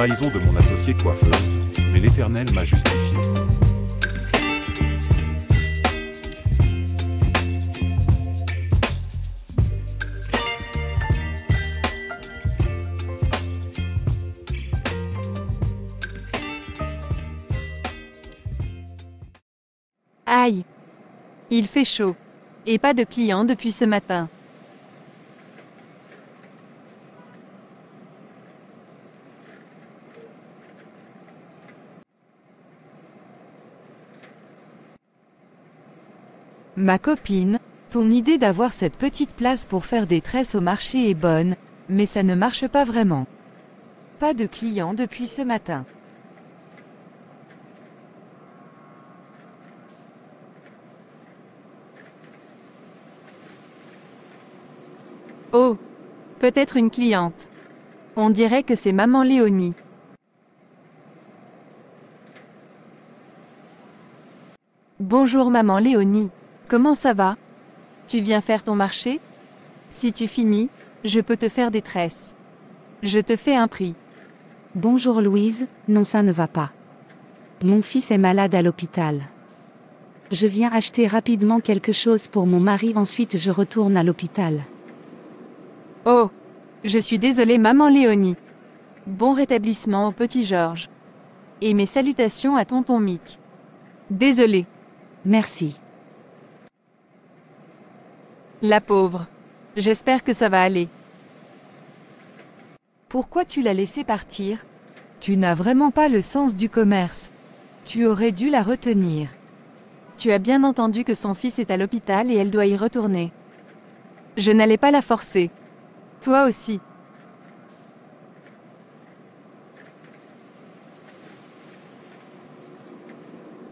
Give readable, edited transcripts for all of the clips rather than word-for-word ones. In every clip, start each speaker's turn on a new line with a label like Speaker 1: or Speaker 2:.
Speaker 1: trahison de mon associée coiffeuse, mais l'Éternel m'a justifié.
Speaker 2: Aïe! Il fait chaud. Et pas de clients depuis ce matin. Ma copine, ton idée d'avoir cette petite place pour faire des tresses au marché est bonne, mais ça ne marche pas vraiment. Pas de clients depuis ce matin. Oh! Peut-être une cliente. On dirait que c'est maman Léonie. Bonjour maman Léonie. Comment ça va? Tu viens faire ton marché? Si tu finis, je peux te faire des tresses. Je te fais un prix.
Speaker 3: Bonjour Louise, non ça ne va pas. Mon fils est malade à l'hôpital. Je viens acheter rapidement quelque chose pour mon mari, ensuite je retourne à l'hôpital.
Speaker 2: Oh! Je suis désolée maman Léonie. Bon rétablissement au petit Georges. Et mes salutations à tonton Mick. Désolée.
Speaker 3: Merci.
Speaker 2: La pauvre. J'espère que ça va aller. Pourquoi tu l'as laissée partir? Tu n'as vraiment pas le sens du commerce. Tu aurais dû la retenir. Tu as bien entendu que son fils est à l'hôpital et elle doit y retourner. Je n'allais pas la forcer. Toi aussi.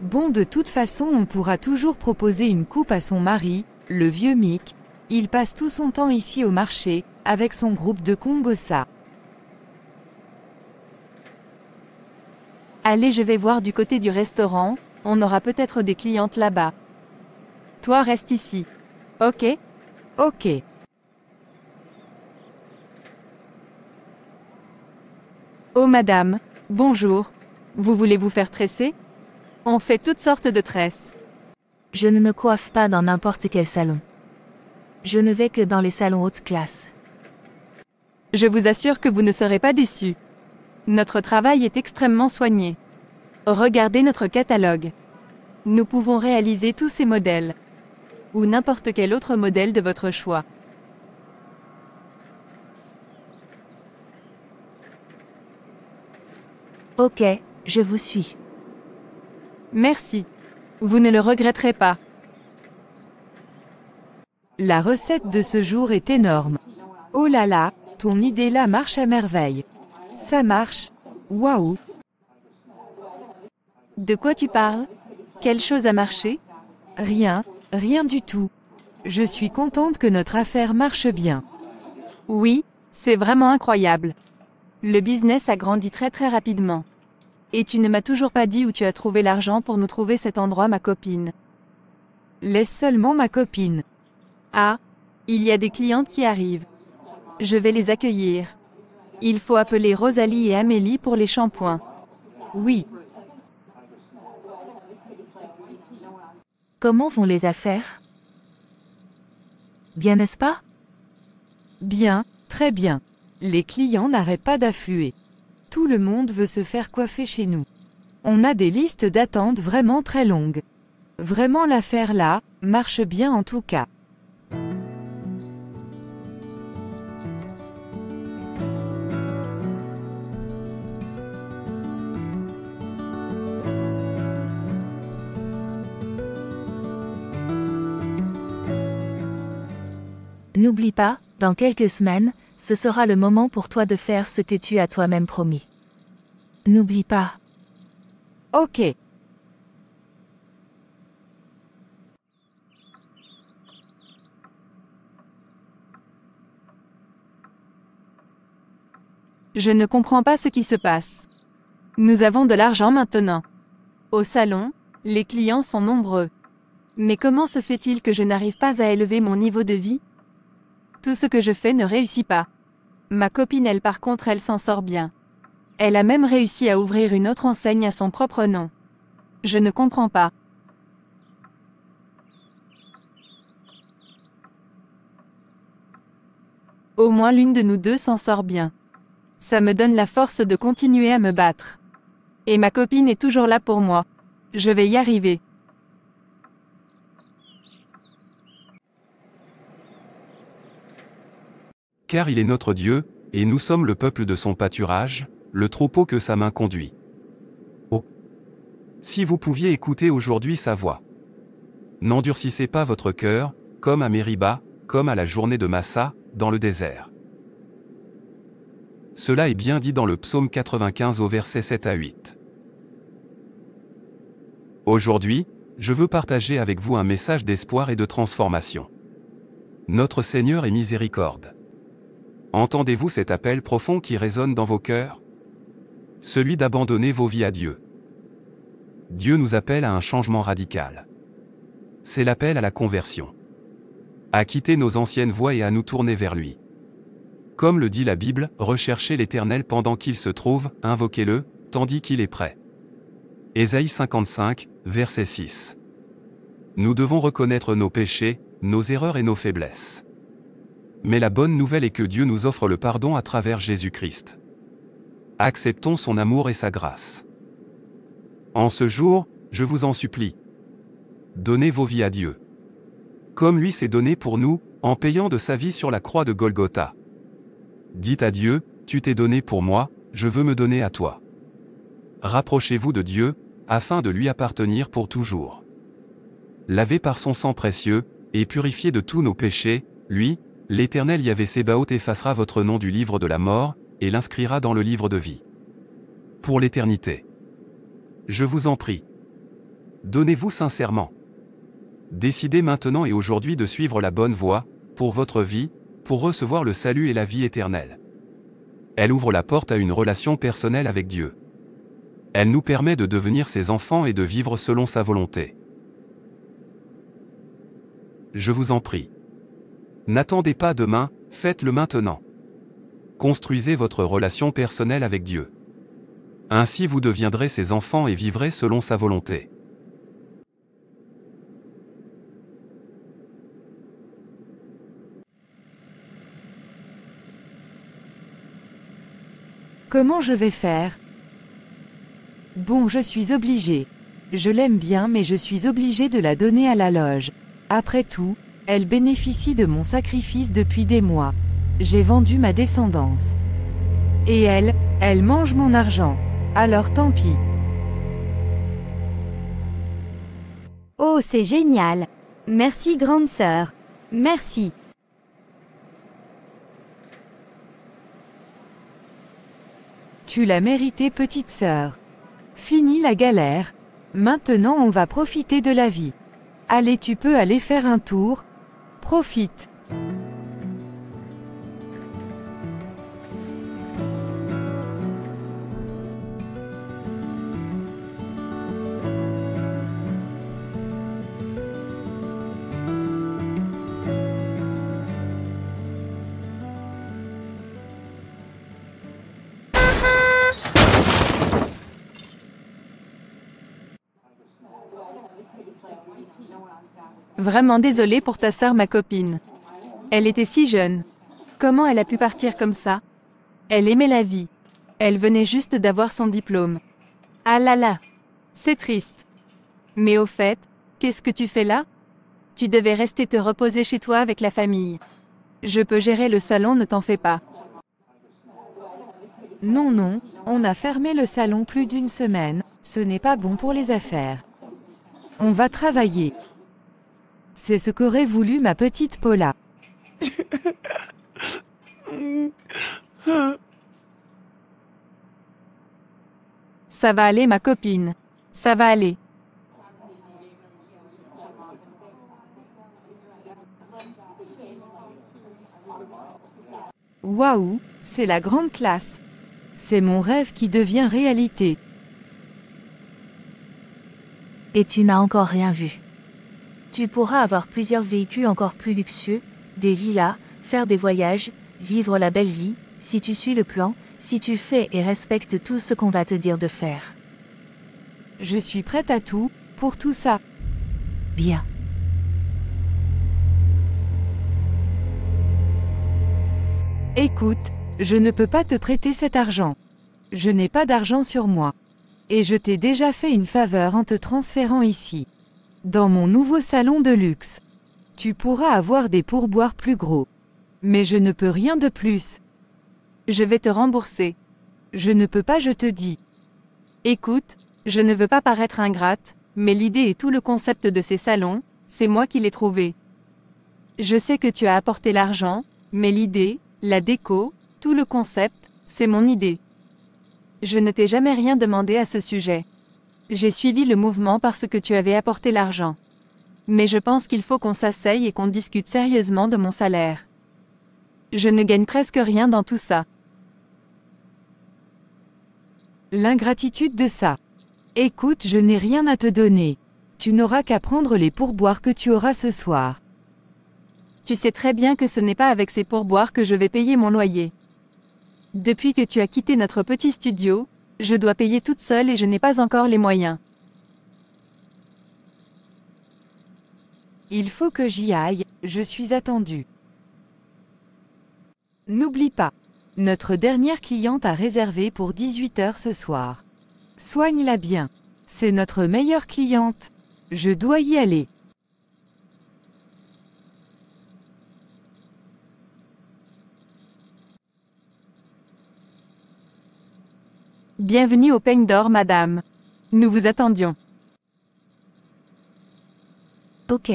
Speaker 2: Bon, de toute façon, on pourra toujours proposer une coupe à son mari, le vieux Mick. Il passe tout son temps ici au marché, avec son groupe de Congossa. Allez, je vais voir du côté du restaurant, on aura peut-être des clientes là-bas. Toi, reste ici. Ok? Ok. Oh madame, bonjour. Vous voulez vous faire tresser? On fait toutes sortes de tresses.
Speaker 4: Je ne me coiffe pas dans n'importe quel salon. Je ne vais que dans les salons haute classe.
Speaker 2: Je vous assure que vous ne serez pas déçus. Notre travail est extrêmement soigné. Regardez notre catalogue. Nous pouvons réaliser tous ces modèles. Ou n'importe quel autre modèle de votre choix.
Speaker 4: Ok, je vous suis.
Speaker 2: Merci. Vous ne le regretterez pas. La recette de ce jour est énorme. Oh là là, ton idée là marche à merveille. Ça marche. Waouh. De quoi tu parles? Quelle chose a marché? Rien, rien du tout. Je suis contente que notre affaire marche bien. Oui, c'est vraiment incroyable. Le business a grandi très très rapidement. Et tu ne m'as toujours pas dit où tu as trouvé l'argent pour nous trouver cet endroit, ma copine. Laisse seulement ma copine. Ah, il y a des clientes qui arrivent. Je vais les accueillir. Il faut appeler Rosalie et Amélie pour les shampoings. Oui.
Speaker 4: Comment vont les affaires? Bien, n'est-ce pas?
Speaker 2: Bien, très bien. Les clients n'arrêtent pas d'affluer. Tout le monde veut se faire coiffer chez nous. On a des listes d'attente vraiment très longues. Vraiment l'affaire là, marche bien en tout cas.
Speaker 4: N'oublie pas, dans quelques semaines, ce sera le moment pour toi de faire ce que tu as toi-même promis. N'oublie pas.
Speaker 2: Ok. Je ne comprends pas ce qui se passe. Nous avons de l'argent maintenant. Au salon, les clients sont nombreux. Mais comment se fait-il que je n'arrive pas à élever mon niveau de vie? Tout ce que je fais ne réussit pas. Ma copine, elle, par contre, elle s'en sort bien. Elle a même réussi à ouvrir une autre enseigne à son propre nom. Je ne comprends pas. Au moins l'une de nous deux s'en sort bien. Ça me donne la force de continuer à me battre. Et ma copine est toujours là pour moi. Je vais y arriver.
Speaker 1: Car il est notre Dieu, et nous sommes le peuple de son pâturage, le troupeau que sa main conduit. Oh! Si vous pouviez écouter aujourd'hui sa voix. N'endurcissez pas votre cœur, comme à Mériba, comme à la journée de Massa, dans le désert. Cela est bien dit dans le psaume 95 au verset 7 à 8. Aujourd'hui, je veux partager avec vous un message d'espoir et de transformation. Notre Seigneur est miséricorde. Entendez-vous cet appel profond qui résonne dans vos cœurs? Celui d'abandonner vos vies à Dieu. Dieu nous appelle à un changement radical. C'est l'appel à la conversion. À quitter nos anciennes voies et à nous tourner vers lui. Comme le dit la Bible, recherchez l'Éternel pendant qu'il se trouve, invoquez-le, tandis qu'il est prêt. Ésaïe 55, verset 6. Nous devons reconnaître nos péchés, nos erreurs et nos faiblesses. Mais la bonne nouvelle est que Dieu nous offre le pardon à travers Jésus-Christ. Acceptons son amour et sa grâce. En ce jour, je vous en supplie. Donnez vos vies à Dieu. Comme lui s'est donné pour nous, en payant de sa vie sur la croix de Golgotha. Dites à Dieu, tu t'es donné pour moi, je veux me donner à toi. Rapprochez-vous de Dieu, afin de lui appartenir pour toujours. Lavé par son sang précieux, et purifié de tous nos péchés, lui, l'Éternel Yahvé Sébaoth effacera votre nom du livre de la mort, et l'inscrira dans le livre de vie. Pour l'éternité. Je vous en prie. Donnez-vous sincèrement. Décidez maintenant et aujourd'hui de suivre la bonne voie, pour votre vie, pour recevoir le salut et la vie éternelle. Elle ouvre la porte à une relation personnelle avec Dieu. Elle nous permet de devenir ses enfants et de vivre selon sa volonté. Je vous en prie. N'attendez pas demain, faites-le maintenant. Construisez votre relation personnelle avec Dieu. Ainsi vous deviendrez ses enfants et vivrez selon sa volonté.
Speaker 2: Comment je vais faire? Bon, je suis obligée. Je l'aime bien mais je suis obligée de la donner à la loge. Après tout, elle bénéficie de mon sacrifice depuis des mois. J'ai vendu ma descendance. Et elle mange mon argent. Alors tant pis.
Speaker 5: Oh, c'est génial. Merci grande sœur. Merci.
Speaker 2: Tu l'as mérité petite sœur. Fini la galère. Maintenant on va profiter de la vie. Allez, tu peux aller faire un tour. Profite. Vraiment désolée pour ta sœur, ma copine. Elle était si jeune. Comment elle a pu partir comme ça? Elle aimait la vie. Elle venait juste d'avoir son diplôme. Ah là là, c'est triste. Mais au fait, qu'est-ce que tu fais là? Tu devais rester te reposer chez toi avec la famille. Je peux gérer le salon, ne t'en fais pas. Non, non, on a fermé le salon plus d'une semaine, ce n'est pas bon pour les affaires. On va travailler. C'est ce qu'aurait voulu ma petite Paula. Ça va aller, ma copine. Ça va aller. Waouh, c'est la grande classe. C'est mon rêve qui devient réalité.
Speaker 4: Et tu n'as encore rien vu. Tu pourras avoir plusieurs véhicules encore plus luxueux, des villas, faire des voyages, vivre la belle vie, si tu suis le plan, si tu fais et respectes tout ce qu'on va te dire de faire.
Speaker 2: Je suis prête à tout, pour tout ça.
Speaker 4: Bien.
Speaker 2: Écoute, je ne peux pas te prêter cet argent. Je n'ai pas d'argent sur moi. Et je t'ai déjà fait une faveur en te transférant ici. Dans mon nouveau salon de luxe. Tu pourras avoir des pourboires plus gros. Mais je ne peux rien de plus. Je vais te rembourser. Je ne peux pas, je te dis. Écoute, je ne veux pas paraître ingrate, mais l'idée et tout le concept de ces salons, c'est moi qui l'ai trouvé. Je sais que tu as apporté l'argent, mais l'idée, la déco, tout le concept, c'est mon idée. Je ne t'ai jamais rien demandé à ce sujet. J'ai suivi le mouvement parce que tu avais apporté l'argent. Mais je pense qu'il faut qu'on s'asseye et qu'on discute sérieusement de mon salaire. Je ne gagne presque rien dans tout ça. L'ingratitude de ça. Écoute, je n'ai rien à te donner. Tu n'auras qu'à prendre les pourboires que tu auras ce soir. Tu sais très bien que ce n'est pas avec ces pourboires que je vais payer mon loyer. Depuis que tu as quitté notre petit studio, je dois payer toute seule et je n'ai pas encore les moyens. Il faut que j'y aille, je suis attendue. N'oublie pas, notre dernière cliente a réservé pour 18 h ce soir. Soigne-la bien. C'est notre meilleure cliente. Je dois y aller. Bienvenue au Peigne d'Or, madame. Nous vous attendions.
Speaker 4: Ok.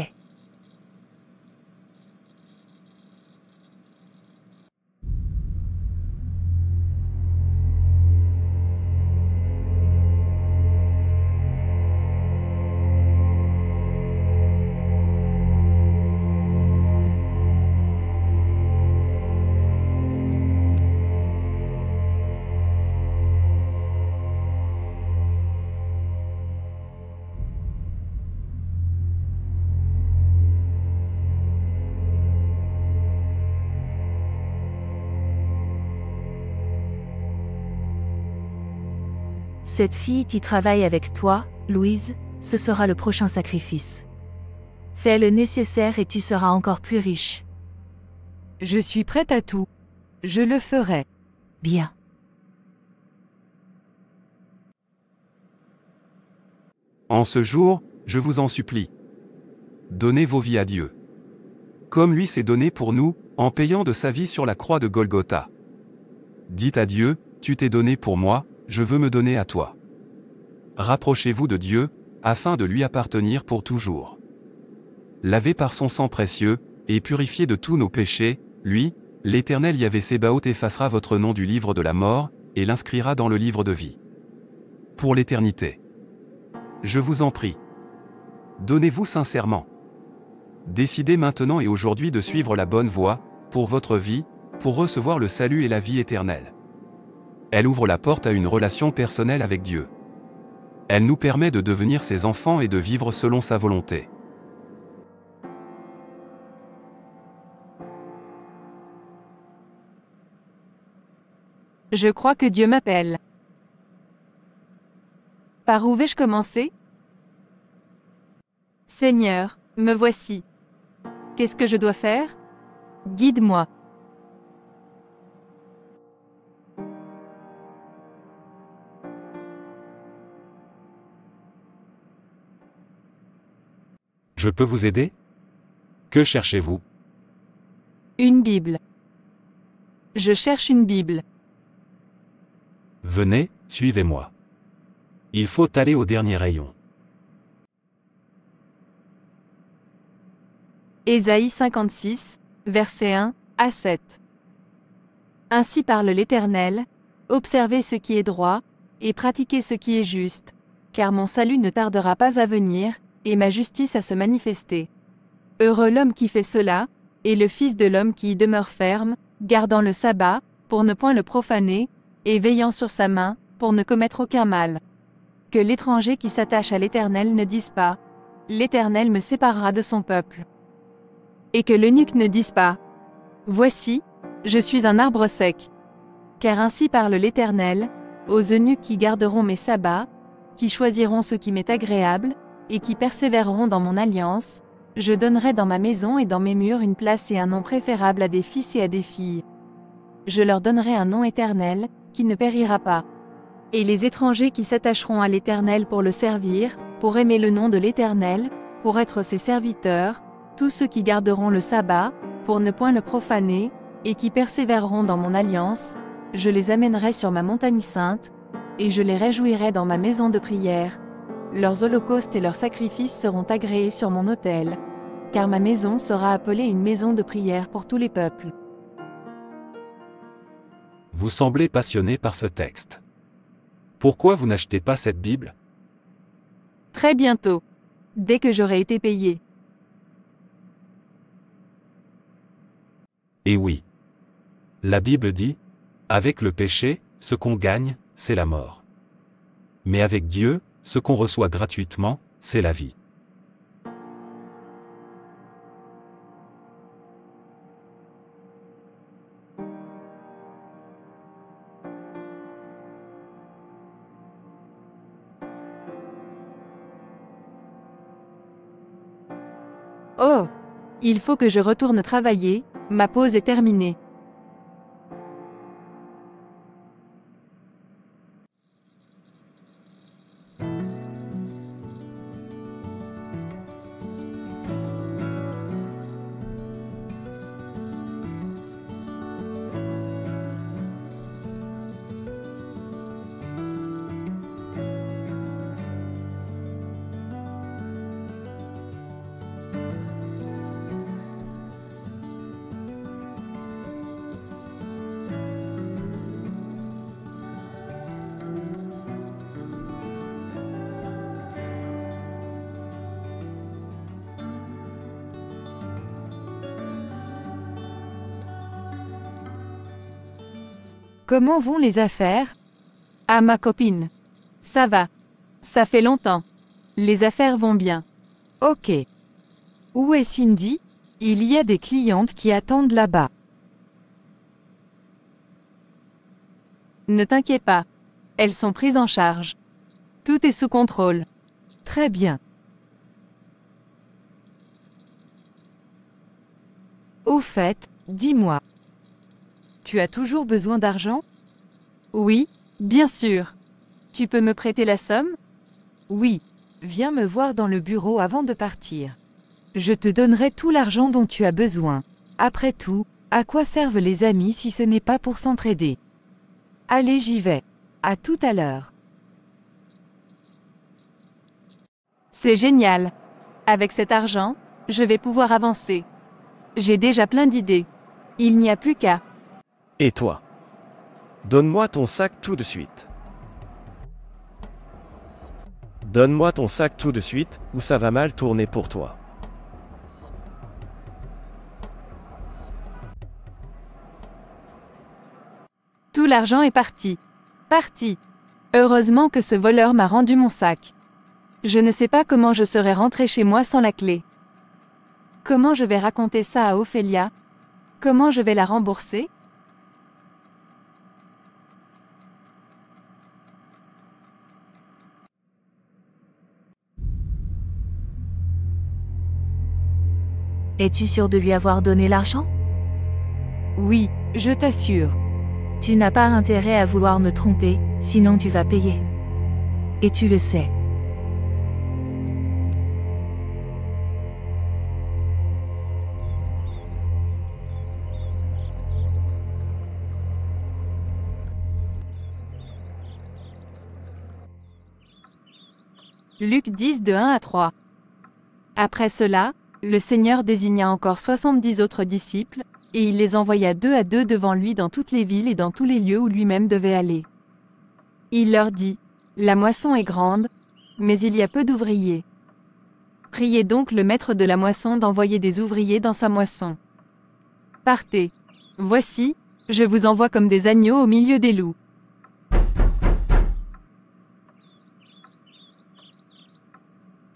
Speaker 4: Cette fille qui travaille avec toi, Louise, ce sera le prochain sacrifice. Fais le nécessaire et tu seras encore plus riche.
Speaker 2: Je suis prête à tout. Je le ferai.
Speaker 4: Bien.
Speaker 1: En ce jour, je vous en supplie. Donnez vos vies à Dieu. Comme lui s'est donné pour nous, en payant de sa vie sur la croix de Golgotha. Dites à Dieu, tu t'es donné pour moi, je veux me donner à toi. Rapprochez-vous de Dieu, afin de lui appartenir pour toujours. Lavé par son sang précieux, et purifié de tous nos péchés, lui, l'Éternel Yahvé Sébaoth effacera votre nom du livre de la mort, et l'inscrira dans le livre de vie. Pour l'éternité. Je vous en prie. Donnez-vous sincèrement. Décidez maintenant et aujourd'hui de suivre la bonne voie, pour votre vie, pour recevoir le salut et la vie éternelle. Elle ouvre la porte à une relation personnelle avec Dieu. Elle nous permet de devenir ses enfants et de vivre selon sa volonté.
Speaker 2: Je crois que Dieu m'appelle. Par où vais-je commencer? Seigneur, me voici. Qu'est-ce que je dois faire? Guide-moi.
Speaker 1: Je peux vous aider? Que cherchez-vous?
Speaker 2: Une Bible. Je cherche une Bible.
Speaker 1: Venez, suivez-moi. Il faut aller au dernier rayon.
Speaker 2: Ésaïe 56, versets 1 à 7. Ainsi parle l'Éternel, observez ce qui est droit, et pratiquez ce qui est juste, car mon salut ne tardera pas à venir, et ma justice à se manifester. Heureux l'homme qui fait cela, et le Fils de l'homme qui y demeure ferme, gardant le sabbat, pour ne point le profaner, et veillant sur sa main, pour ne commettre aucun mal. Que l'étranger qui s'attache à l'Éternel ne dise pas « L'Éternel me séparera de son peuple ». Et que l'eunuque ne dise pas « Voici, je suis un arbre sec, Car ainsi parle l'Éternel, aux eunuques qui garderont mes sabbats, qui choisiront ce qui m'est agréable, et qui persévéreront dans mon alliance, je donnerai dans ma maison et dans mes murs une place et un nom préférable à des fils et à des filles. Je leur donnerai un nom éternel, qui ne périra pas. Et les étrangers qui s'attacheront à l'Éternel pour le servir, pour aimer le nom de l'Éternel, pour être ses serviteurs, tous ceux qui garderont le sabbat, pour ne point le profaner, et qui persévéreront dans mon alliance, je les amènerai sur ma montagne sainte, et je les réjouirai dans ma maison de prière. Leurs holocaustes et leurs sacrifices seront agréés sur mon autel, car ma maison sera appelée une maison de prière pour tous les peuples.
Speaker 1: Vous semblez passionné par ce texte. Pourquoi vous n'achetez pas cette Bible?
Speaker 2: Très bientôt. Dès que j'aurai été payé.
Speaker 1: Et oui. La Bible dit, avec le péché, ce qu'on gagne, c'est la mort. Mais avec Dieu, ce qu'on reçoit gratuitement, c'est la vie.
Speaker 2: Oh! Il faut que je retourne travailler, ma pause est terminée. Comment vont les affaires? Ah, ma copine. Ça va. Ça fait longtemps. Les affaires vont bien. Ok. Où est Cindy? Il y a des clientes qui attendent là-bas. Ne t'inquiète pas. Elles sont prises en charge. Tout est sous contrôle. Très bien. Au fait, dis-moi. Tu as toujours besoin d'argent? Oui, bien sûr. Tu peux me prêter la somme? Oui. Viens me voir dans le bureau avant de partir. Je te donnerai tout l'argent dont tu as besoin. Après tout, à quoi servent les amis si ce n'est pas pour s'entraider? Allez, j'y vais. À tout à l'heure. C'est génial. Avec cet argent, je vais pouvoir avancer. J'ai déjà plein d'idées. Il n'y a plus qu'à.
Speaker 6: Et toi? Donne-moi ton sac tout de suite. Donne-moi ton sac tout de suite, ou ça va mal tourner pour toi.
Speaker 2: Tout l'argent est parti. Parti. Heureusement que ce voleur m'a rendu mon sac. Je ne sais pas comment je serais rentré chez moi sans la clé. Comment je vais raconter ça à Ophélia? Comment je vais la rembourser?
Speaker 4: Es-tu sûr de lui avoir donné l'argent?
Speaker 2: Oui, je t'assure.
Speaker 4: Tu n'as pas intérêt à vouloir me tromper, sinon tu vas payer. Et tu le sais.
Speaker 2: Luc 10 de 1 à 3. Après cela, le Seigneur désigna encore 70 autres disciples, et il les envoya 2 à 2 devant lui dans toutes les villes et dans tous les lieux où lui-même devait aller. Il leur dit, « La moisson est grande, mais il y a peu d'ouvriers. Priez donc le maître de la moisson d'envoyer des ouvriers dans sa moisson. Partez. Voici, je vous envoie comme des agneaux au milieu des loups. »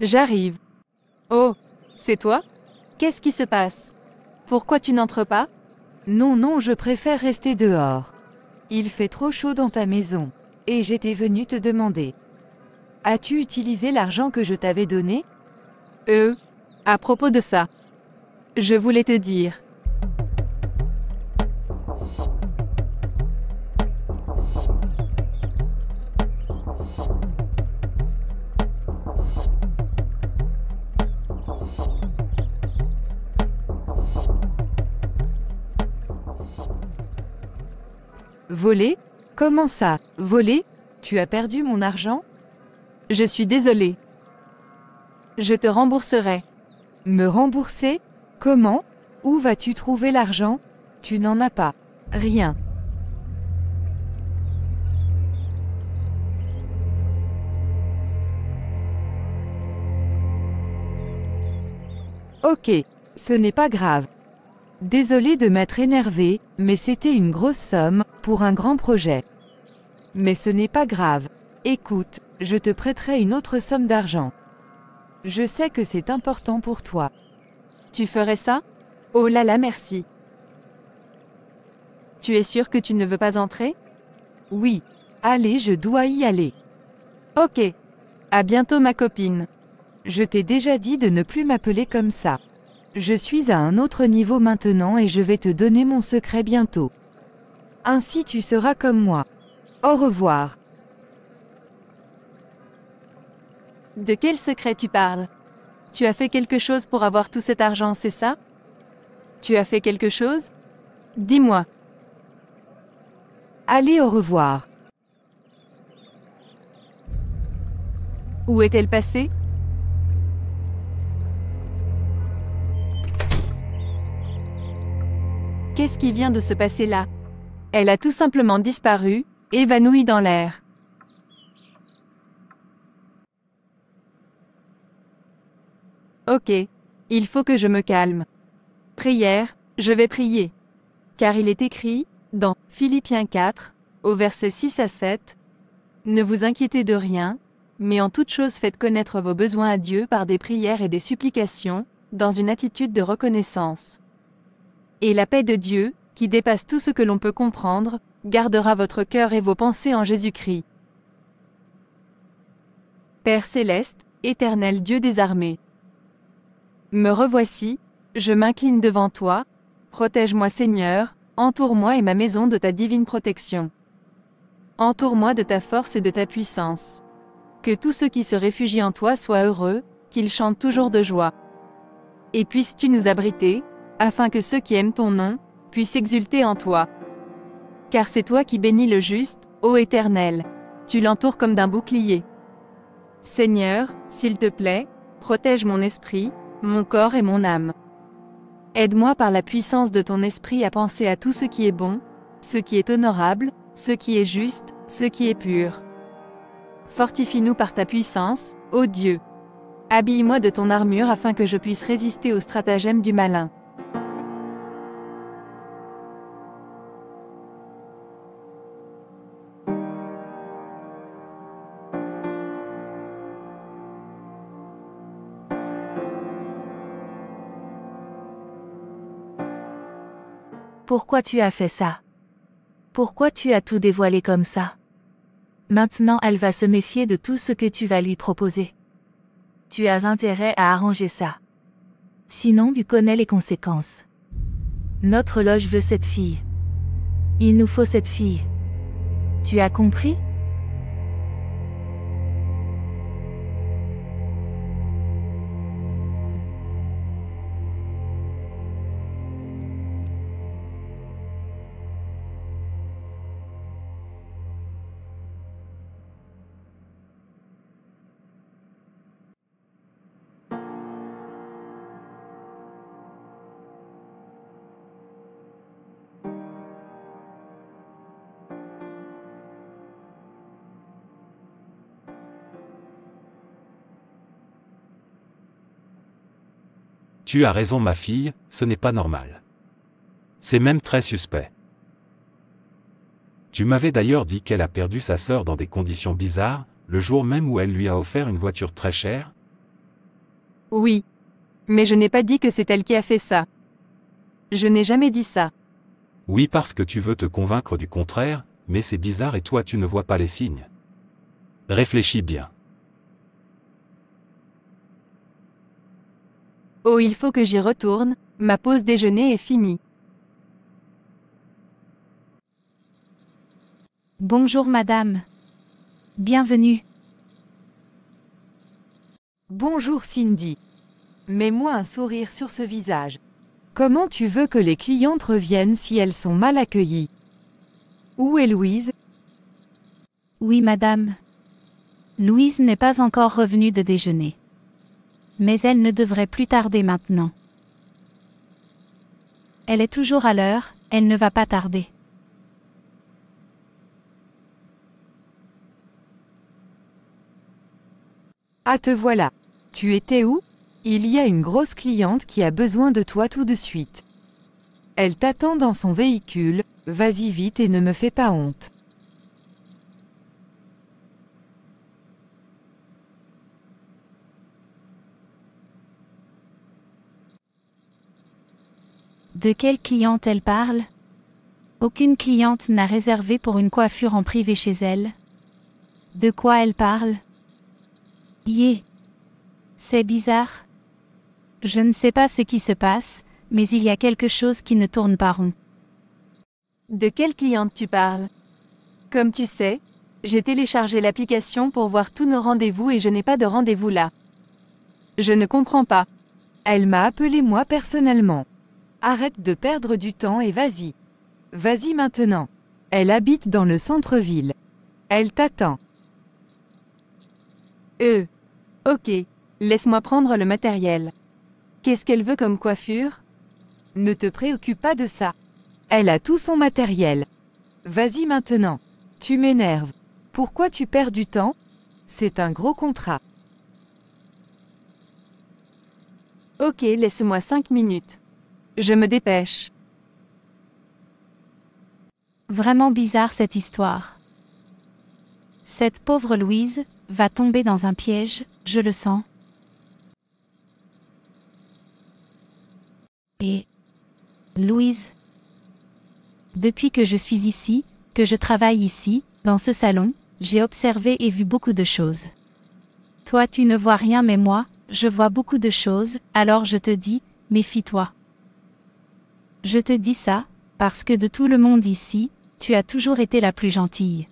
Speaker 2: J'arrive. Oh, c'est toi? Qu'est-ce qui se passe? Pourquoi tu n'entres pas? Non, non, je préfère rester dehors. Il fait trop chaud dans ta maison. Et j'étais venue te demander. As-tu utilisé l'argent que je t'avais donné?
Speaker 7: À propos de ça. Je voulais te dire.
Speaker 2: Voler? Comment ça, voler? Tu as perdu mon argent?
Speaker 7: Je suis désolée. Je te rembourserai.
Speaker 2: Me rembourser? Comment? Où vas-tu trouver l'argent? Tu n'en as pas. Rien. Ok, ce n'est pas grave. Désolé de m'être énervé, mais c'était une grosse somme, pour un grand projet. Mais ce n'est pas grave. Écoute, je te prêterai une autre somme d'argent. Je sais que c'est important pour toi.
Speaker 7: Tu ferais ça? Oh là là, merci. Tu es sûr que tu ne veux pas entrer?
Speaker 2: Oui. Allez, je dois y aller.
Speaker 7: Ok. À bientôt ma copine.
Speaker 2: Je t'ai déjà dit de ne plus m'appeler comme ça. Je suis à un autre niveau maintenant et je vais te donner mon secret bientôt. Ainsi tu seras comme moi. Au revoir.
Speaker 7: De quel secret tu parles? Tu as fait quelque chose pour avoir tout cet argent, c'est ça? Tu as fait quelque chose? Dis-moi.
Speaker 2: Allez, au revoir.
Speaker 7: Où est-elle passée? Qu'est-ce qui vient de se passer là? Elle a tout simplement disparu, évanouie dans l'air. Ok, il faut que je me calme. Prière, je vais prier. Car il est écrit, dans Philippiens 4, au verset 6 à 7, « Ne vous inquiétez de rien, mais en toute chose faites connaître vos besoins à Dieu par des prières et des supplications, dans une attitude de reconnaissance. Et la paix de Dieu, qui dépasse tout ce que l'on peut comprendre, gardera votre cœur et vos pensées en Jésus-Christ. Père céleste, éternel Dieu des armées. Me revoici, je m'incline devant toi, protège-moi Seigneur, entoure-moi et ma maison de ta divine protection. Entoure-moi de ta force et de ta puissance. Que tous ceux qui se réfugient en toi soient heureux, qu'ils chantent toujours de joie. Et puisses-tu nous abriter, afin que ceux qui aiment ton nom, puissent exulter en toi. Car c'est toi qui bénis le juste, ô Éternel. Tu l'entoures comme d'un bouclier. Seigneur, s'il te plaît, protège mon esprit, mon corps et mon âme. Aide-moi par la puissance de ton esprit à penser à tout ce qui est bon, ce qui est honorable, ce qui est juste, ce qui est pur. Fortifie-nous par ta puissance, ô Dieu. Habille-moi de ton armure afin que je puisse résister aux stratagèmes du malin.
Speaker 4: Pourquoi tu as fait ça? Pourquoi tu as tout dévoilé comme ça? Maintenant elle va se méfier de tout ce que tu vas lui proposer. Tu as intérêt à arranger ça. Sinon tu connais les conséquences. Notre loge veut cette fille. Il nous faut cette fille. Tu as compris?
Speaker 1: Tu as raison ma fille, ce n'est pas normal. C'est même très suspect. Tu m'avais d'ailleurs dit qu'elle a perdu sa sœur dans des conditions bizarres, le jour même où elle lui a offert une voiture très chère?
Speaker 7: Oui. Mais je n'ai pas dit que c'est elle qui a fait ça. Je n'ai jamais dit ça.
Speaker 1: Oui parce que tu veux te convaincre du contraire, Mais c'est bizarre et toi tu ne vois pas les signes. Réfléchis bien.
Speaker 7: Oh, il faut que j'y retourne, ma pause déjeuner est finie.
Speaker 3: Bonjour madame. Bienvenue.
Speaker 2: Bonjour Cindy. Mets-moi un sourire sur ce visage. Comment tu veux que les clientes reviennent si elles sont mal accueillies? Où est Louise?
Speaker 3: Oui madame. Louise n'est pas encore revenue de déjeuner. Mais elle ne devrait plus tarder maintenant. Elle est toujours à l'heure, elle ne va pas tarder.
Speaker 2: Ah, te voilà. Tu étais où? Il y a une grosse cliente qui a besoin de toi tout de suite. Elle t'attend dans son véhicule, vas-y vite et ne me fais pas honte.
Speaker 3: De quelle cliente elle parle? Aucune cliente n'a réservé pour une coiffure en privé chez elle. De quoi elle parle? C'est bizarre. Je ne sais pas ce qui se passe, mais il y a quelque chose qui ne tourne pas rond.
Speaker 7: De quelle cliente tu parles? Comme tu sais, j'ai téléchargé l'application pour voir tous nos rendez-vous et je n'ai pas de rendez-vous là. Je ne comprends pas.
Speaker 2: Elle m'a appelé moi personnellement. Arrête de perdre du temps et vas-y. Vas-y maintenant. Elle habite dans le centre-ville. Elle t'attend.
Speaker 7: Ok, laisse-moi prendre le matériel. Qu'est-ce qu'elle veut comme coiffure?
Speaker 2: Ne te préoccupe pas de ça. Elle a tout son matériel. Vas-y maintenant. Tu m'énerves. Pourquoi tu perds du temps? C'est un gros contrat.
Speaker 7: Ok, laisse-moi 5 minutes. Je me dépêche.
Speaker 3: Vraiment bizarre cette histoire. Cette pauvre Louise va tomber dans un piège, je le sens. Et Louise, depuis que je suis ici, que je travaille ici, dans ce salon, j'ai observé et vu beaucoup de choses. Toi tu ne vois rien mais moi, je vois beaucoup de choses, alors je te dis, méfie-toi. Je te dis ça, parce que de tout le monde ici, tu as toujours été la plus gentille.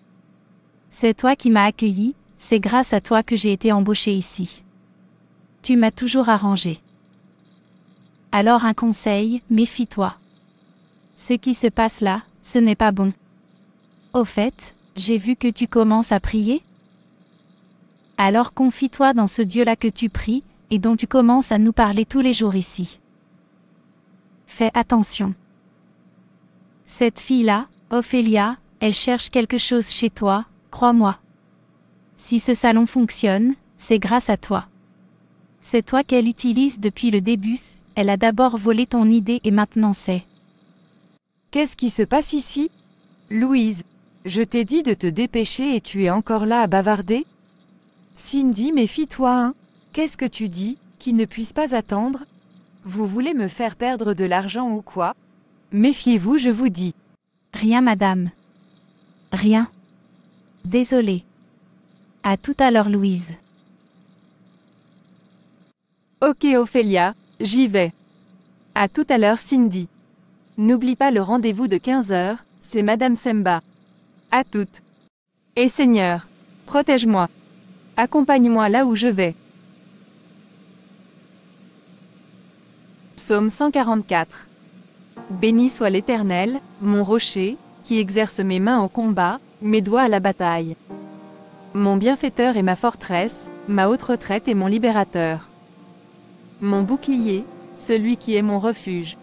Speaker 3: C'est toi qui m'as accueillie, c'est grâce à toi que j'ai été embauchée ici. Tu m'as toujours arrangé. Alors un conseil, méfie-toi. Ce qui se passe là, ce n'est pas bon. Au fait, j'ai vu que tu commences à prier. Alors confie-toi dans ce Dieu-là que tu pries, et dont tu commences à nous parler tous les jours ici. Fais attention. Cette fille-là, Ophélia, elle cherche quelque chose chez toi, crois-moi. Si ce salon fonctionne, c'est grâce à toi. C'est toi qu'elle utilise depuis le début, elle a d'abord volé ton idée et maintenant c'est.
Speaker 2: Qu'est-ce qui se passe ici? Louise, je t'ai dit de te dépêcher et tu es encore là à bavarder? Cindy, méfie-toi, hein? Qu'est-ce que tu dis, qui ne puisse pas attendre? Vous voulez me faire perdre de l'argent ou quoi? Méfiez-vous, je vous dis.
Speaker 3: Rien madame. Rien. Désolée. À tout à l'heure Louise.
Speaker 7: Ok Ophélia, j'y vais. À tout à l'heure Cindy. N'oublie pas le rendez-vous de 15h, c'est Madame Semba. À toutes. Et Seigneur, protège-moi. Accompagne-moi là où je vais. Psaume 144. Béni soit l'Éternel, mon rocher, qui exerce mes mains au combat, mes doigts à la bataille. Mon bienfaiteur est ma forteresse, ma haute retraite et mon libérateur. Mon bouclier, celui qui est mon refuge,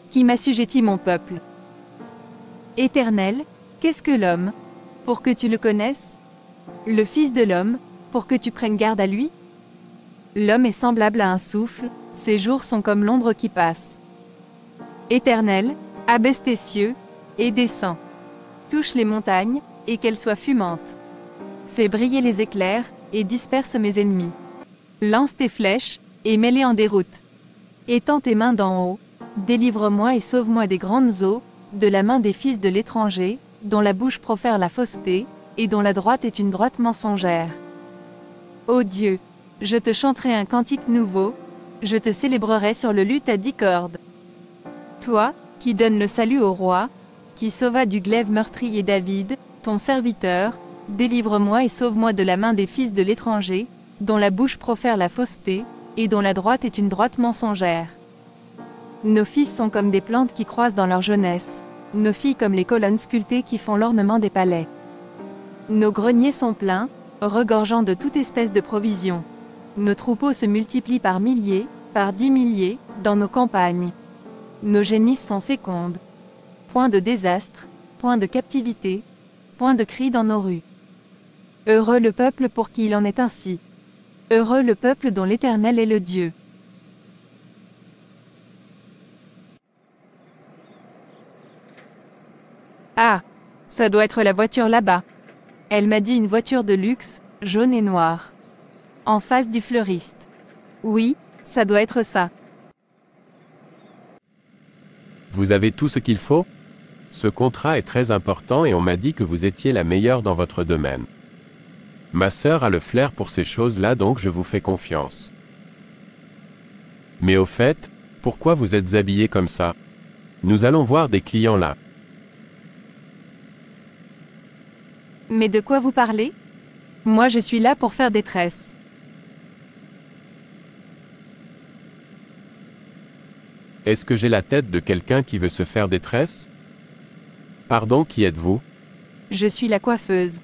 Speaker 7: qui m'assujettit mon peuple. Éternel, qu'est-ce que l'homme, pour que tu le connaisses? Le Fils de l'homme, pour que tu prennes garde à lui? L'homme est semblable à un souffle, ses jours sont comme l'ombre qui passe. Éternel, abaisse tes cieux, et descends. Touche les montagnes, et qu'elles soient fumantes. Fais briller les éclairs, et disperse mes ennemis. Lance tes flèches, et mets-les en déroute. Étends tes mains d'en haut, délivre-moi et sauve-moi des grandes eaux, de la main des fils de l'étranger, dont la bouche profère la fausseté, et dont la droite est une droite mensongère. Ô Dieu, je te chanterai un cantique nouveau, je te célébrerai sur le luth à 10 cordes. Toi, qui donnes le salut au roi, qui sauva du glaive meurtrier David, ton serviteur, délivre-moi et sauve-moi de la main des fils de l'étranger, dont la bouche profère la fausseté, et dont la droite est une droite mensongère. Nos fils sont comme des plantes qui croissent dans leur jeunesse, nos filles comme les colonnes sculptées qui font l'ornement des palais. Nos greniers sont pleins, regorgeant de toute espèce de provisions. Nos troupeaux se multiplient par milliers, par 10 milliers, dans nos campagnes. Nos génisses sont fécondes. Point de désastre, point de captivité, point de cri dans nos rues. Heureux le peuple pour qui il en est ainsi. Heureux le peuple dont l'Éternel est le Dieu. Ah, ça doit être la voiture là-bas. Elle m'a dit une voiture de luxe, jaune et noire. En face du fleuriste. Oui, ça doit être ça.
Speaker 8: Vous avez tout ce qu'il faut? Ce contrat est très important et on m'a dit que vous étiez la meilleure dans votre domaine. Ma sœur a le flair pour ces choses-là donc je vous fais confiance. Mais au fait, pourquoi vous êtes habillée comme ça? Nous allons voir des clients là.
Speaker 7: Mais de quoi vous parlez? Moi je suis là pour faire des tresses.
Speaker 8: Est-ce que j'ai la tête de quelqu'un qui veut se faire des tresses? Pardon, qui êtes-vous?
Speaker 7: Je suis la coiffeuse.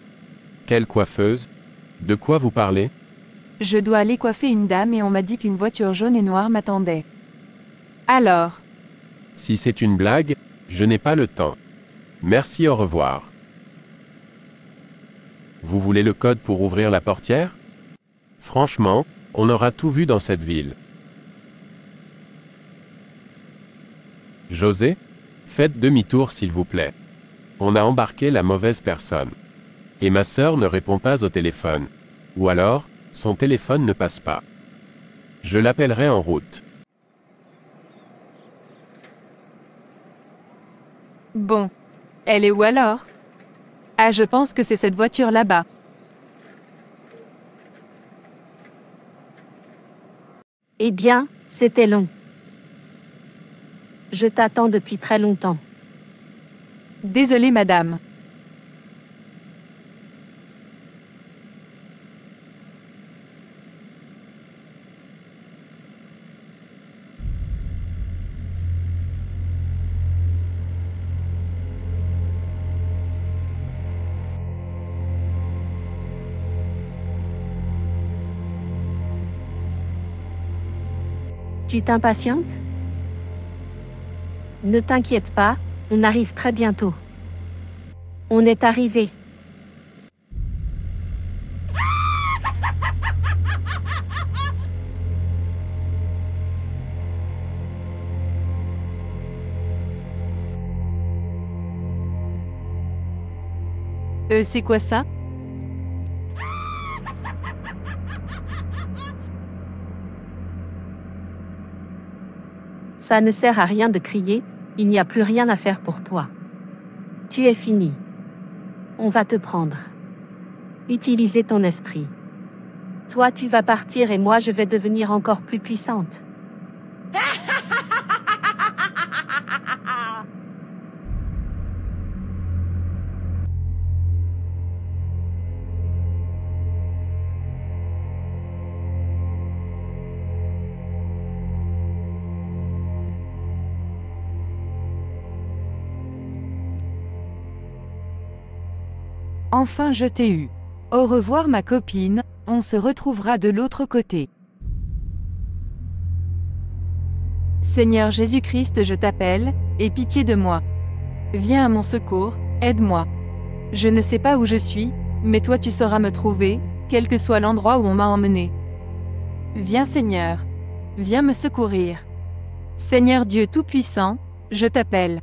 Speaker 8: Quelle coiffeuse? De quoi vous parlez?
Speaker 7: Je dois aller coiffer une dame et on m'a dit qu'une voiture jaune et noire m'attendait. Alors?
Speaker 8: Si c'est une blague, je n'ai pas le temps. Merci, au revoir. Vous voulez le code pour ouvrir la portière? Franchement, on aura tout vu dans cette ville. José? Faites demi-tour s'il vous plaît. On a embarqué la mauvaise personne. Et ma sœur ne répond pas au téléphone. Ou alors, son téléphone ne passe pas. Je l'appellerai en route.
Speaker 7: Bon. Elle est où alors? Ah, je pense que c'est cette voiture là-bas.
Speaker 9: Eh bien, c'était long. Je t'attends depuis très longtemps.
Speaker 7: Désolée madame.
Speaker 9: Tu t'impatientes? Ne t'inquiète pas, on arrive très bientôt. On est arrivé.
Speaker 7: C'est quoi ça?
Speaker 9: Ça ne sert à rien de crier, il n'y a plus rien à faire pour toi. Tu es fini. On va te prendre. Utilisez ton esprit. Toi tu vas partir et moi je vais devenir encore plus puissante.
Speaker 2: Enfin je t'ai eu. Au revoir ma copine, on se retrouvera de l'autre côté.
Speaker 7: Seigneur Jésus-Christ, je t'appelle, aie pitié de moi. Viens à mon secours, aide-moi. Je ne sais pas où je suis, mais toi tu sauras me trouver, quel que soit l'endroit où on m'a emmené. Viens Seigneur. Viens me secourir. Seigneur Dieu Tout-Puissant, je t'appelle.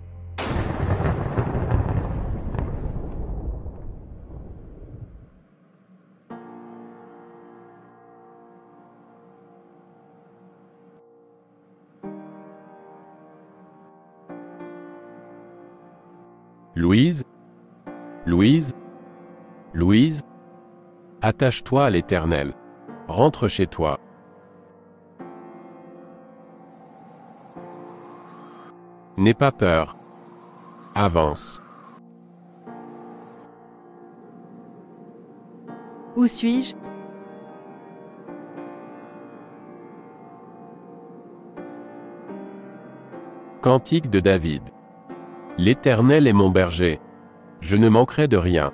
Speaker 8: Louise? Louise? Louise? Attache-toi à l'Éternel. Rentre chez toi. N'aie pas peur. Avance.
Speaker 7: Où suis-je?
Speaker 8: Cantique de David. L'Éternel est mon berger. Je ne manquerai de rien.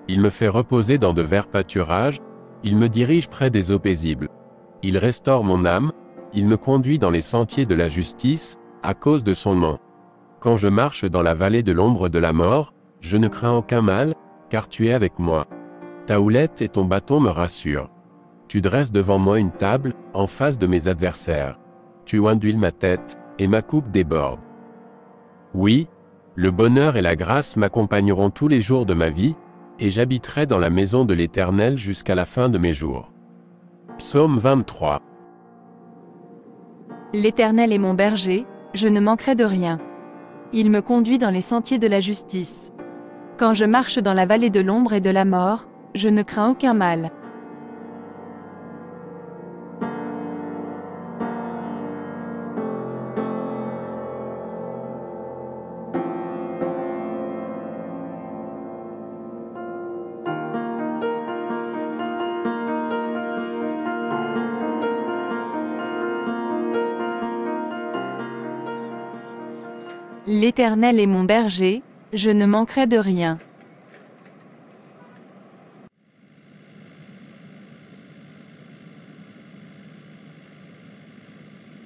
Speaker 8: Il me fait reposer dans de verts pâturages, il me dirige près des eaux paisibles. Il restaure mon âme, il me conduit dans les sentiers de la justice, à cause de son nom. Quand je marche dans la vallée de l'ombre de la mort, je ne crains aucun mal, car tu es avec moi. Ta houlette et ton bâton me rassurent. Tu dresses devant moi une table, en face de mes adversaires. Tu oinduiles ma tête, et ma coupe déborde. Oui, le bonheur et la grâce m'accompagneront tous les jours de ma vie, et j'habiterai dans la maison de l'Éternel jusqu'à la fin de mes jours. Psaume 23.
Speaker 7: L'Éternel est mon berger, je ne manquerai de rien. Il me conduit dans les sentiers de la justice. Quand je marche dans la vallée de l'ombre et de la mort, je ne crains aucun mal. L'Éternel est mon berger, je ne manquerai de rien.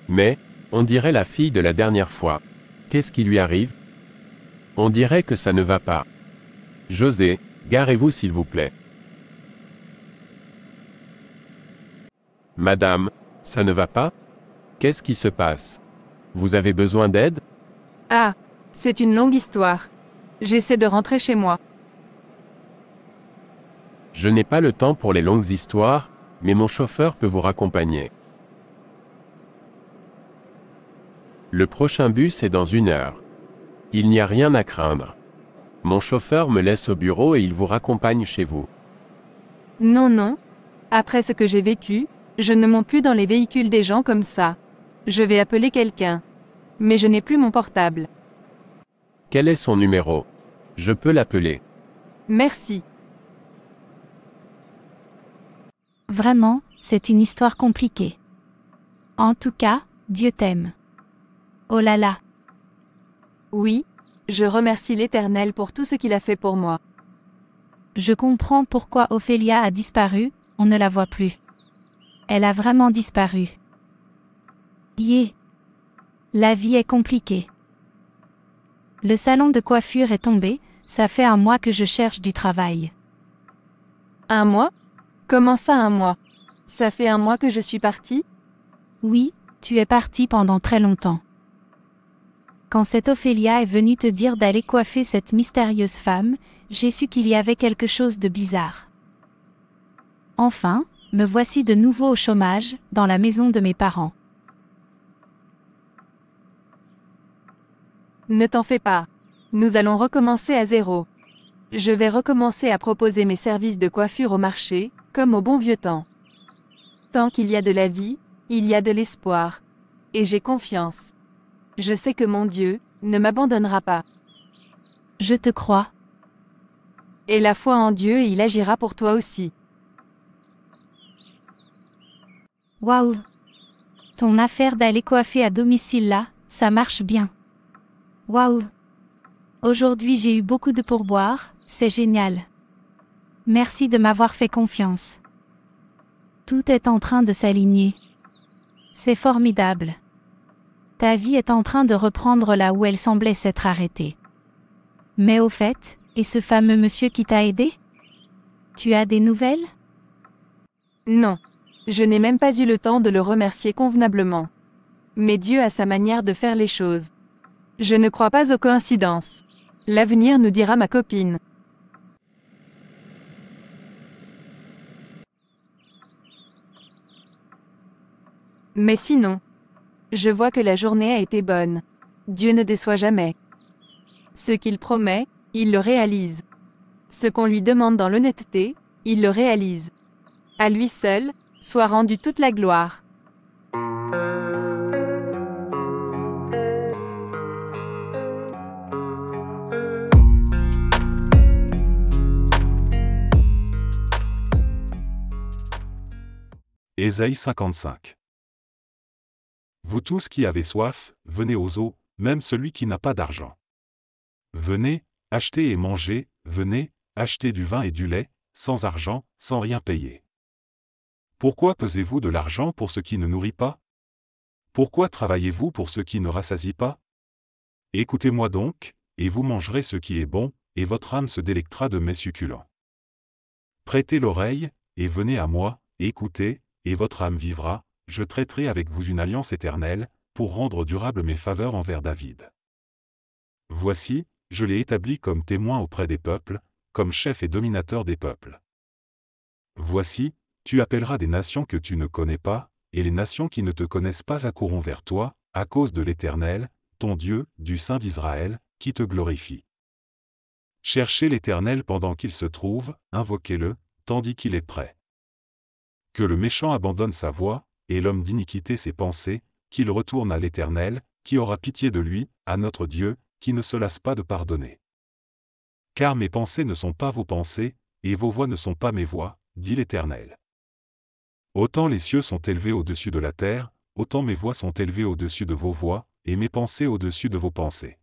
Speaker 8: Mais, on dirait la fille de la dernière fois. Qu'est-ce qui lui arrive? On dirait que ça ne va pas. José, garez-vous s'il vous plaît. Madame, ça ne va pas? Qu'est-ce qui se passe? Vous avez besoin d'aide?
Speaker 7: Ah, c'est une longue histoire. J'essaie de rentrer chez moi.
Speaker 8: Je n'ai pas le temps pour les longues histoires, mais mon chauffeur peut vous raccompagner. Le prochain bus est dans 1 heure. Il n'y a rien à craindre. Mon chauffeur me laisse au bureau et il vous raccompagne chez vous.
Speaker 7: Non, non. Après ce que j'ai vécu, je ne monte plus dans les véhicules des gens comme ça. Je vais appeler quelqu'un. Mais je n'ai plus mon portable.
Speaker 8: Quel est son numéro? Je peux l'appeler.
Speaker 7: Merci.
Speaker 3: Vraiment, c'est une histoire compliquée. En tout cas, Dieu t'aime. Oh là là.
Speaker 7: Oui, je remercie l'Éternel pour tout ce qu'il a fait pour moi.
Speaker 3: Je comprends pourquoi Ophélia a disparu, on ne la voit plus. Elle a vraiment disparu. Yeah. La vie est compliquée. Le salon de coiffure est tombé, ça fait 1 mois que je cherche du travail.
Speaker 7: 1 mois? Comment ça 1 mois? Ça fait 1 mois que je suis partie?
Speaker 3: Oui, tu es partie pendant très longtemps. Quand cette Ophélia est venue te dire d'aller coiffer cette mystérieuse femme, j'ai su qu'il y avait quelque chose de bizarre. Enfin, me voici de nouveau au chômage, dans la maison de mes parents.
Speaker 7: Ne t'en fais pas. Nous allons recommencer à zéro. Je vais recommencer à proposer mes services de coiffure au marché, comme au bon vieux temps. Tant qu'il y a de la vie, il y a de l'espoir. Et j'ai confiance. Je sais que mon Dieu ne m'abandonnera pas.
Speaker 3: Je te crois.
Speaker 7: Et la foi en Dieu, il agira pour toi aussi.
Speaker 3: Waouh! Ton affaire d'aller coiffer à domicile là, ça marche bien. Waouh! Aujourd'hui j'ai eu beaucoup de pourboires, c'est génial. Merci de m'avoir fait confiance. Tout est en train de s'aligner. C'est formidable. Ta vie est en train de reprendre là où elle semblait s'être arrêtée. Mais au fait, et ce fameux monsieur qui t'a aidé? Tu as des nouvelles?
Speaker 7: Non. Je n'ai même pas eu le temps de le remercier convenablement. Mais Dieu a sa manière de faire les choses. Je ne crois pas aux coïncidences. L'avenir nous dira ma copine. Mais sinon, je vois que la journée a été bonne. Dieu ne déçoit jamais. Ce qu'il promet, il le réalise. Ce qu'on lui demande dans l'honnêteté, il le réalise. À lui seul, soit rendue toute la gloire.
Speaker 1: Ésaïe 55. Vous tous qui avez soif, venez aux eaux, même celui qui n'a pas d'argent. Venez, achetez et mangez, venez, achetez du vin et du lait, sans argent, sans rien payer. Pourquoi pesez-vous de l'argent pour ce qui ne nourrit pas? Pourquoi travaillez-vous pour ce qui ne rassasie pas? Écoutez-moi donc, et vous mangerez ce qui est bon, et votre âme se délectera de mets succulents. Prêtez l'oreille, et venez à moi, écoutez, et votre âme vivra, je traiterai avec vous une alliance éternelle, pour rendre durable mes faveurs envers David. Voici, je l'ai établi comme témoin auprès des peuples, comme chef et dominateur des peuples. Voici, tu appelleras des nations que tu ne connais pas, et les nations qui ne te connaissent pas accourront vers toi, à cause de l'Éternel, ton Dieu, du Saint d'Israël, qui te glorifie. Cherchez l'Éternel pendant qu'il se trouve, invoquez-le, tandis qu'il est prêt. Que le méchant abandonne sa voie, et l'homme d'iniquité ses pensées, qu'il retourne à l'Éternel, qui aura pitié de lui, à notre Dieu, qui ne se lasse pas de pardonner. Car mes pensées ne sont pas vos pensées, et vos voix ne sont pas mes voix, dit l'Éternel. Autant les cieux sont élevés au-dessus de la terre, autant mes voix sont élevées au-dessus de vos voix, et mes pensées au-dessus de vos pensées.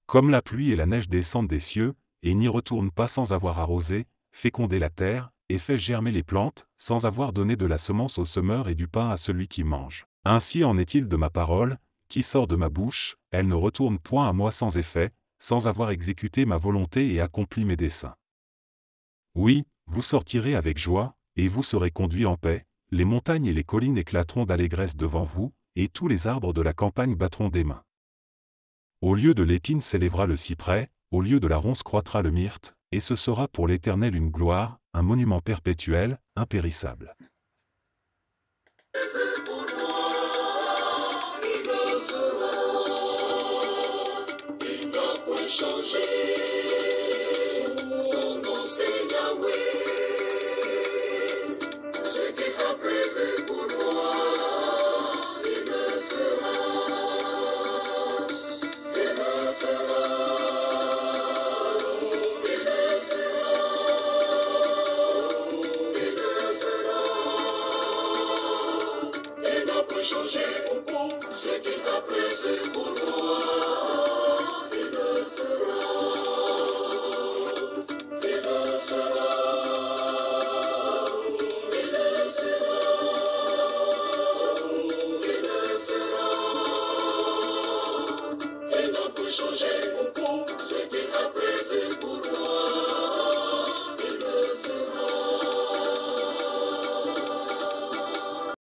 Speaker 1: Comme la pluie et la neige descendent des cieux, et n'y retournent pas sans avoir arrosé, fécondé la terre, et fait germer les plantes, sans avoir donné de la semence au semeur et du pain à celui qui mange. Ainsi en est-il de ma parole, qui sort de ma bouche, elle ne retourne point à moi sans effet, sans avoir exécuté ma volonté et accompli mes desseins. Oui, vous sortirez avec joie, et vous serez conduits en paix, les montagnes et les collines éclateront d'allégresse devant vous, et tous les arbres de la campagne battront des mains. Au lieu de l'épine s'élèvera le cyprès, au lieu de la ronce croîtra le myrte, et ce sera pour l'Éternel une gloire, un monument perpétuel, impérissable.
Speaker 10: Changer au bon, c'est